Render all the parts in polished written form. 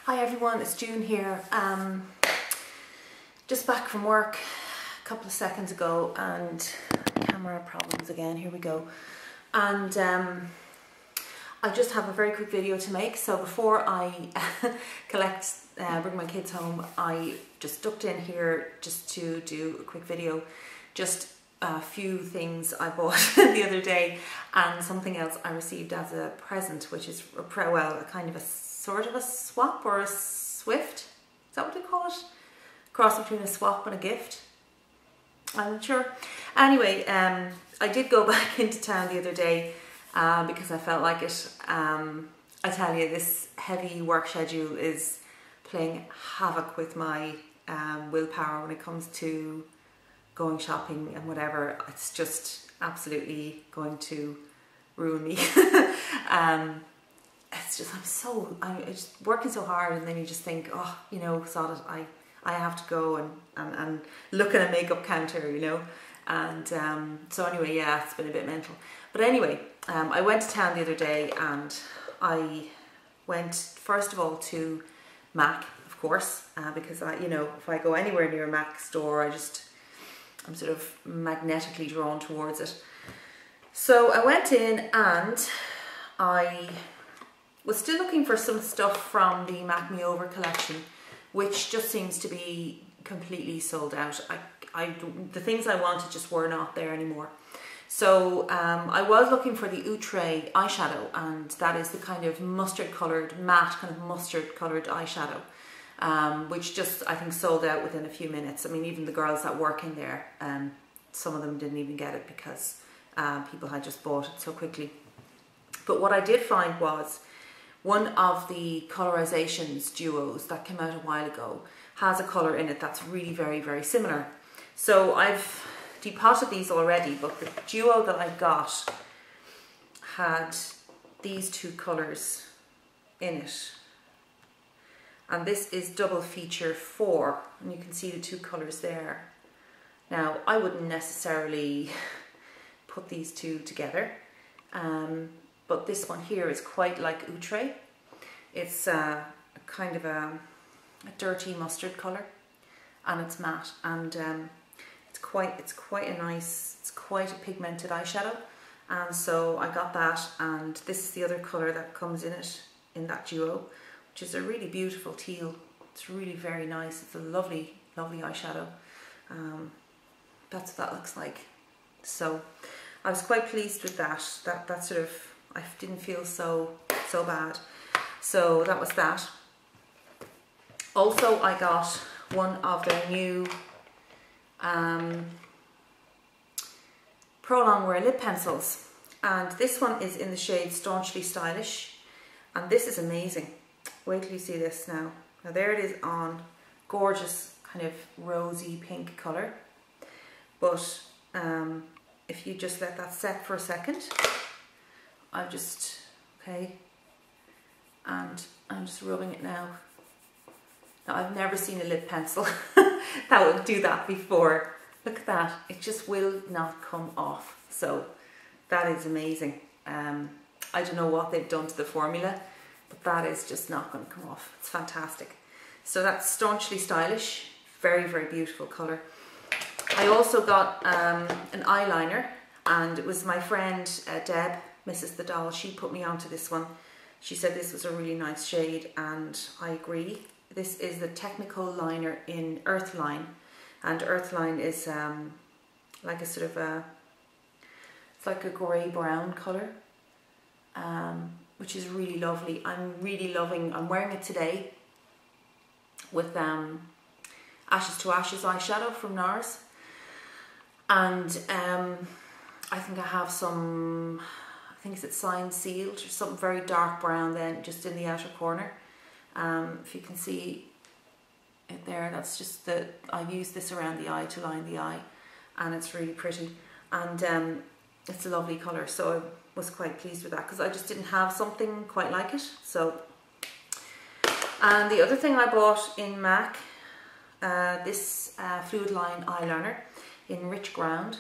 Hi everyone, it's June here. Just back from work a couple of seconds ago, and camera problems again, here we go. And I just have a very quick video to make. So before I bring my kids home, I just ducked in here just to do a quick video. Just a few things I bought the other day and something else I received as a present, which is a kind of a sort of a swap or a swift. Is that what they call it? Cross between a swap and a gift. I'm not sure. Anyway, I did go back into town the other day because I felt like it. I tell you, this heavy work schedule is playing havoc with my willpower when it comes to going shopping and whatever. It's just absolutely going to ruin me. It's just, I'm just working so hard, and then you just think, oh, you know, sod it, I have to go and look at a makeup counter, you know. And so anyway, yeah, it's been a bit mental. But anyway, I went to town the other day, and I went first of all to Mac, of course, because you know, if I go anywhere near a Mac store, I'm sort of magnetically drawn towards it. So I went in and I was still looking for some stuff from the Mac Me Over collection, which just seems to be completely sold out. The things I wanted just were not there anymore. So I was looking for the Outre eyeshadow, and that is the kind of mustard coloured, matte kind of mustard coloured eyeshadow, which just, I think, sold out within a few minutes. I mean, even the girls that work in there, some of them didn't even get it because people had just bought it so quickly. But what I did find was one of the colorizations duos that came out a while ago has a colour in it that's really very, very similar. So I've depotted these already, but the duo that I got had these two colours in it. And this is double feature 4, and you can see the two colours there. Now, I wouldn't necessarily put these two together, but this one here is quite like Outre. It's a kind of a dirty mustard colour, and it's matte, and it's quite a pigmented eyeshadow. And so I got that, and this is the other colour that comes in it, in that duo, which is a really beautiful teal. It's really very nice. It's a lovely, lovely eyeshadow. That's what that looks like. So I was quite pleased with that. That sort of, I didn't feel so bad. So that was that. Also, I got one of their new Pro Longwear lip pencils, and this one is in the shade Staunchly Stylish, and this is amazing. Wait till you see this now. Now there it is on, gorgeous kind of rosy pink colour. But if you just let that set for a second, okay, and I'm just rubbing it now. Now, I've never seen a lip pencil that would do that before. Look at that, it just will not come off. So that is amazing. I don't know what they've done to the formula, but that is just not going to come off. It's fantastic. So that's Staunchly Stylish, very, very beautiful colour. I also got an eyeliner, and it was my friend Deb, Mrs. the Doll, she put me onto this one. She said this was a really nice shade, and I agree. This is the Technical Liner in Earthline, and Earthline is like a sort of it's like a grey-brown colour, which is really lovely. I'm wearing it today with Ashes to Ashes eyeshadow from NARS, and I think I have some, I think it's Signed Sealed, or something very dark brown then, just in the outer corner. If you can see it there, that's just I've used this around the eye to line the eye, and it's really pretty, and it's a lovely colour. So I was quite pleased with that because I just didn't have something quite like it. So, and the other thing I bought in MAC, this Fluid Line eyeliner in Rich Ground,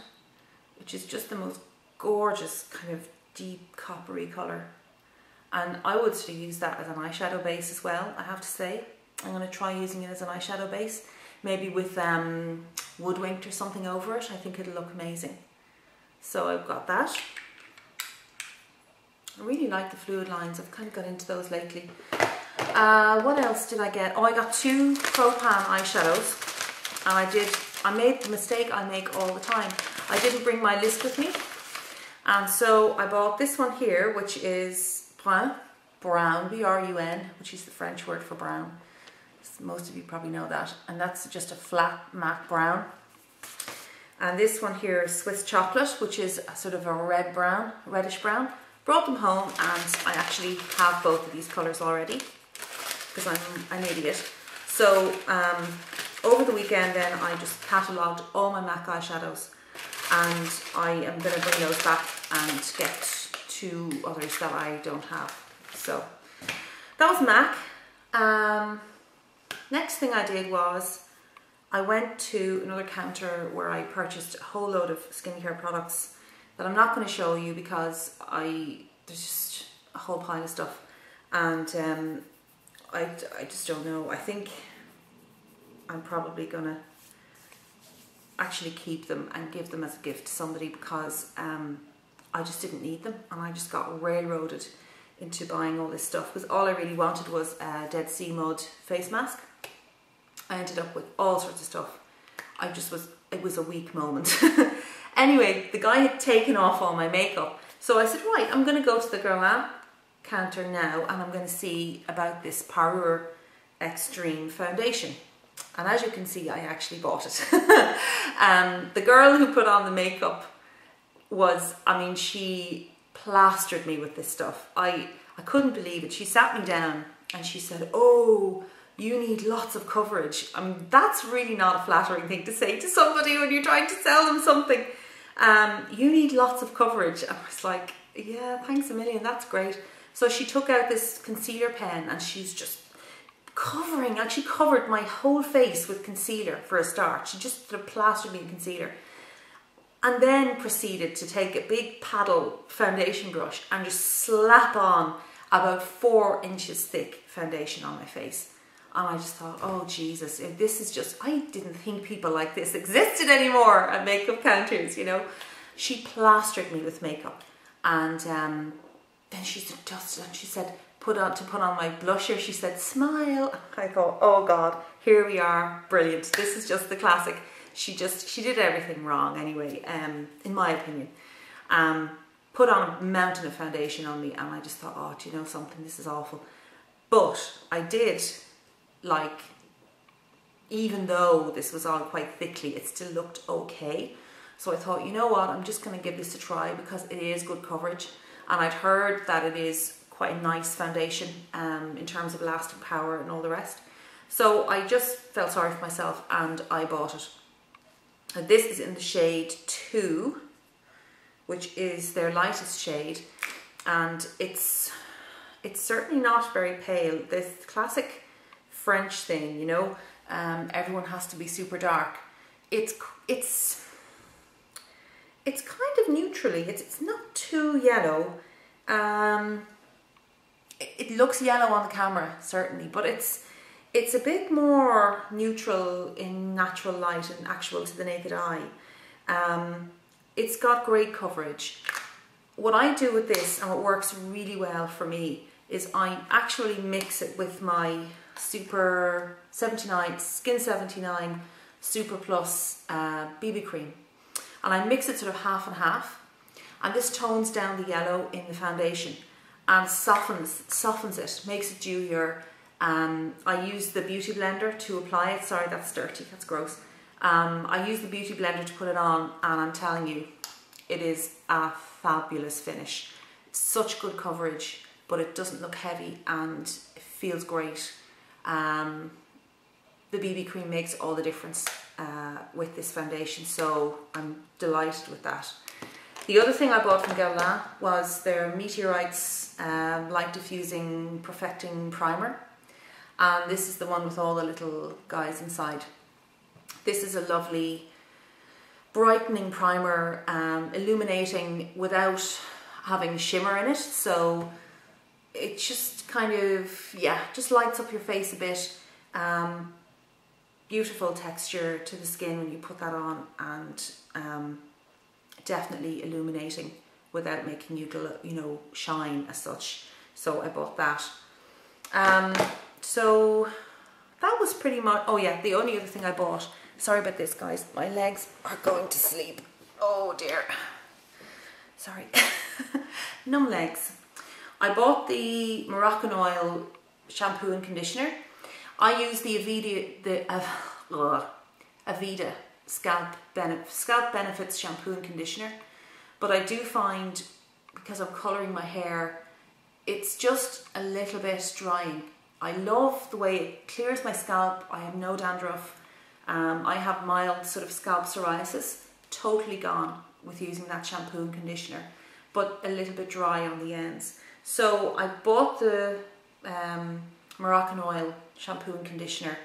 which is just the most gorgeous kind of deep coppery colour, And I would sort of use that as an eyeshadow base as well, I have to say. I'm going to try using it as an eyeshadow base, maybe with Woodwinked or something over it. I think it'll look amazing. So I've got that. I really like the fluid lines. I've kind of got into those lately. What else did I get? Oh, I got 2 Pro Pan eyeshadows. And I made the mistake I make all the time. I didn't bring my list with me. And so I bought this one here, which is brown, B-R-U-N, which is the French word for brown. Most of you probably know that. And that's just a flat matte brown. And this one here is Swiss chocolate, which is a sort of a reddish brown. Brought them home, and I actually have both of these colours already because I'm an idiot. So over the weekend then I just catalogued all my MAC eyeshadows, and I am going to bring those back and get 2 others that I don't have. So that was MAC. Next thing I did was I went to another counter where I purchased a whole load of skincare products that I'm not going to show you because there's just a whole pile of stuff, and I just don't know. I think I'm probably going to actually keep them and give them as a gift to somebody because I just didn't need them, and I just got railroaded into buying all this stuff because all I really wanted was a Dead Sea Mud face mask. I ended up with all sorts of stuff. It was a weak moment. Anyway, the guy had taken off all my makeup. So I said, right, I'm going to go to the Guerlain counter now and I'm going to see about this Parure Extreme foundation. And as you can see, I actually bought it. The girl who put on the makeup she plastered me with this stuff. I couldn't believe it. She sat me down and she said, oh, you need lots of coverage. I mean, that's really not a flattering thing to say to somebody when you're trying to sell them something. You need lots of coverage. I was like, yeah, thanks a million, that's great. So she took out this concealer pen and she's just covering, and she covered my whole face with concealer for a start. She just sort of plastered me in concealer. And then proceeded to take a big paddle foundation brush and just slap on about 4 inches thick foundation on my face. And I just thought, oh Jesus, if this is just, I didn't think people like this existed anymore at makeup counters, you know. She plastered me with makeup, and then she dusted and she said, put on my blusher, she said, smile. I thought, oh God, here we are, brilliant. This is just the classic. She did everything wrong anyway, in my opinion. Put on a mountain of foundation on me, and I just thought, oh, do you know something, this is awful. But I did, like, even though this was all quite thickly, it still looked okay. So I thought, you know what, I'm just going to give this a try because it is good coverage, and I'd heard that it is quite a nice foundation in terms of lasting power and all the rest. So I just felt sorry for myself and I bought it. And this is in the shade 2, which is their lightest shade, and it's certainly not very pale. This classic French thing, you know, everyone has to be super dark. It's kind of neutrally. It's not too yellow. It looks yellow on the camera, certainly, but it's a bit more neutral in natural light and actual to the naked eye. It's got great coverage. What I do with this, and what works really well for me, is I actually mix it with my Super 79, Skin 79 Super Plus BB cream. And I mix it sort of half and half. And this tones down the yellow in the foundation and softens it, makes it dewier. I use the Beauty Blender to apply it. Sorry, that's dirty, that's gross. I use the Beauty Blender to put it on, and I'm telling you, it is a fabulous finish. It's such good coverage, but it doesn't look heavy and it feels great. The BB cream makes all the difference with this foundation, so I'm delighted with that. The other thing I bought from Guerlain was their Meteorites Light Diffusing Perfecting Primer. And this is the one with all the little guys inside. This is a lovely brightening primer, illuminating without having shimmer in it. So it just kind of, yeah, just lights up your face a bit. Beautiful texture to the skin when you put that on, and definitely illuminating without making you, you know, shine as such. So I bought that. So that was pretty much, oh yeah, the only other thing I bought, sorry about this guys, my legs are going to sleep. Oh dear. Sorry. Numb legs. I bought the Moroccan Oil shampoo and conditioner. I use the Aveda Scalp Benefits shampoo and conditioner, but I do find, because I'm colouring my hair, it's just a little bit drying. I love the way it clears my scalp. I have no dandruff. I have mild sort of scalp psoriasis, totally gone with using that shampoo and conditioner, but a little bit dry on the ends. So I bought the Moroccan Oil shampoo and conditioner,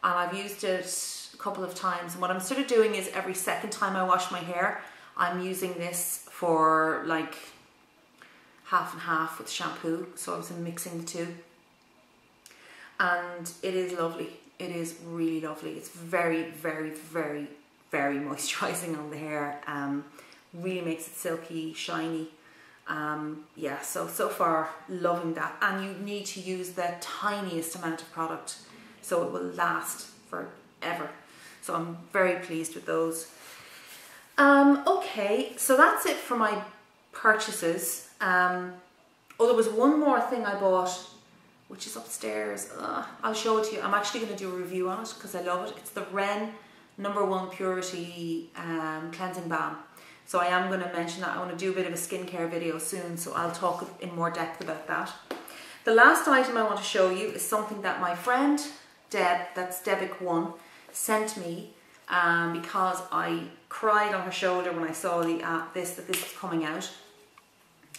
and I've used it a couple of times, and what I'm sort of doing is every second time I wash my hair, I'm using this for like half and half with shampoo, so I was mixing the two, and it is lovely. It is really lovely. It's very, very, very, very moisturising on the hair. Really makes it silky, shiny. Yeah, so far loving that, and you need to use the tiniest amount of product so it will last forever. So I'm very pleased with those. Okay, so that's it for my purchases. Oh, there was one more thing I bought, which is upstairs. I'll show it to you. I'm actually going to do a review on it because I love it. It's the Ren No.1 Purity Cleansing Balm. So I am going to mention that. I want to do a bit of a skincare video soon, so I'll talk in more depth about that. The last item I want to show you is something that my friend Deb, that's Debic1, sent me because I cried on her shoulder when I saw that this is coming out.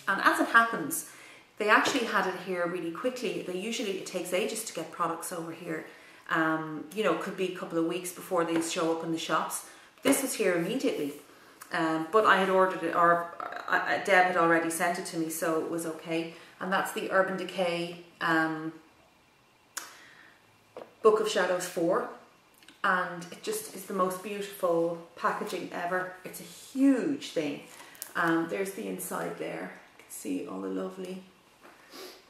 And as it happens, they actually had it here really quickly. It takes ages to get products over here. You know, it could be a couple of weeks before they show up in the shops. This was here immediately. But I had ordered it, or Deb had already sent it to me, so it was okay. And that's the Urban Decay Book of Shadows 4. And it just is the most beautiful packaging ever. It's a huge thing. There's the inside there. You can see all the lovely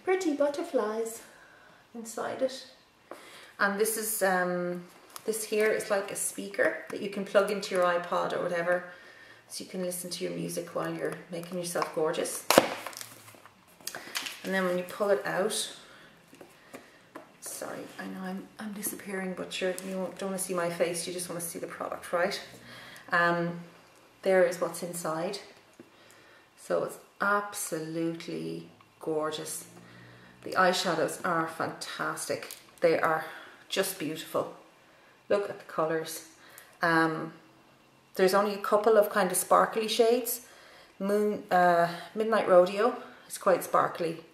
pretty butterflies inside it. And this is this here is like a speaker that you can plug into your iPod or whatever, so you can listen to your music while you're making yourself gorgeous. And then when you pull it out, sorry, I know I'm disappearing, but you don't want to see my face, you just want to see the product, right? There is what's inside. So it's absolutely gorgeous. The eyeshadows are fantastic. They are just beautiful. Look at the colours. There's only a couple of kind of sparkly shades. Midnight Rodeo is quite sparkly.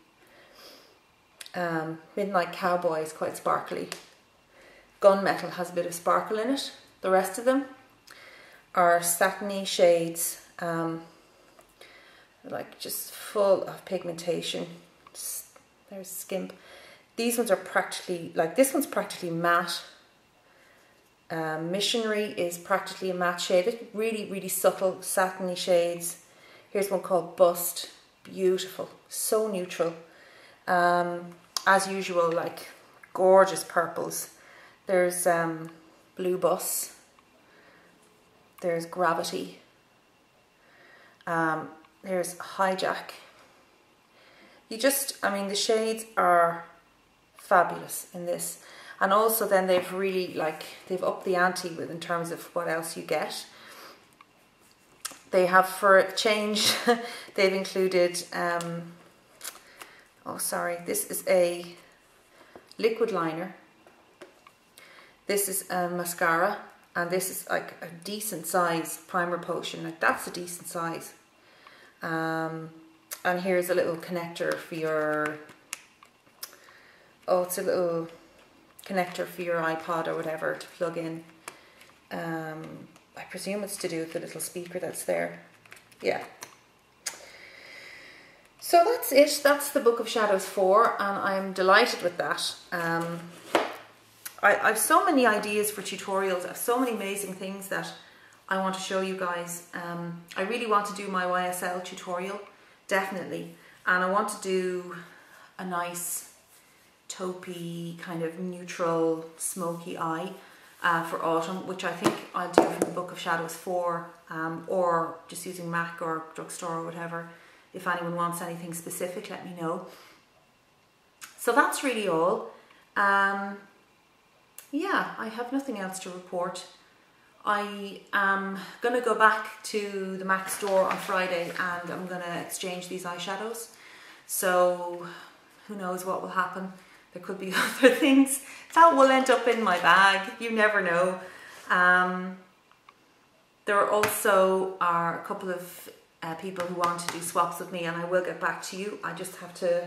Midnight Cowboy is quite sparkly. Gunmetal has a bit of sparkle in it. The rest of them are satiny shades, like just full of pigmentation. There's Skimp. These ones are practically, like this one's practically matte. Missionary is practically a matte shade. Really, really subtle satiny shades. Here's one called Bust. Beautiful. So neutral. As usual, like gorgeous purples. There's Blue Bus. There's Gravity. There's Hijack. I mean, the shades are fabulous in this. And also then they've really, they've upped the ante in terms of what else you get. They have, for a change, they've included, oh sorry, this is a liquid liner. This is a mascara, and this is like a decent size primer potion. Like that's a decent size. And here's a little connector for your, it's a little connector for your iPod or whatever to plug in. I presume it's to do with the little speaker that's there. Yeah. So that's it. That's the Book of Shadows 4, and I'm delighted with that. I've so many ideas for tutorials. I have so many amazing things that I want to show you guys. I really want to do my YSL tutorial, definitely. And I want to do a nice taupey, kind of neutral, smoky eye for autumn, which I think I'll do from the Book of Shadows 4, or just using MAC or drugstore or whatever. If anyone wants anything specific, let me know. So that's really all. Yeah, I have nothing else to report. I am going to go back to the MAC store on Friday and I'm going to exchange these eyeshadows. So who knows what will happen. There could be other things that will end up in my bag. You never know. There also are a couple of people who want to do swaps with me, and I will get back to you. I just have to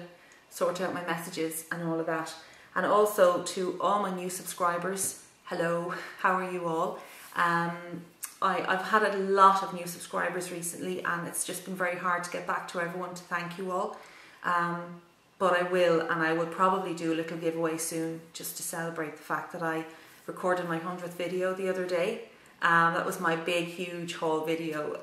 sort out my messages and all of that. And also to all my new subscribers, hello, how are you all? I've had a lot of new subscribers recently, and it's just been very hard to get back to everyone to thank you all. But I will, and I will probably do a little giveaway soon just to celebrate the fact that I recorded my 100th video the other day. That was my big, huge haul video.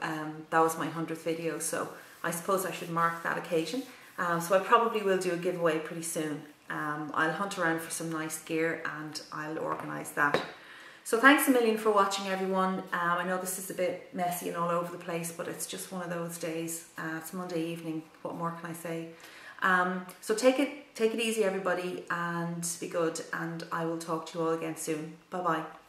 That was my 100th video, so I suppose I should mark that occasion. So I probably will do a giveaway pretty soon. I'll hunt around for some nice gear and I'll organise that. So thanks a million for watching, everyone. I know this is a bit messy and all over the place, but it's just one of those days. It's Monday evening, what more can I say? So take it easy, everybody, and be good, and I will talk to you all again soon. Bye bye.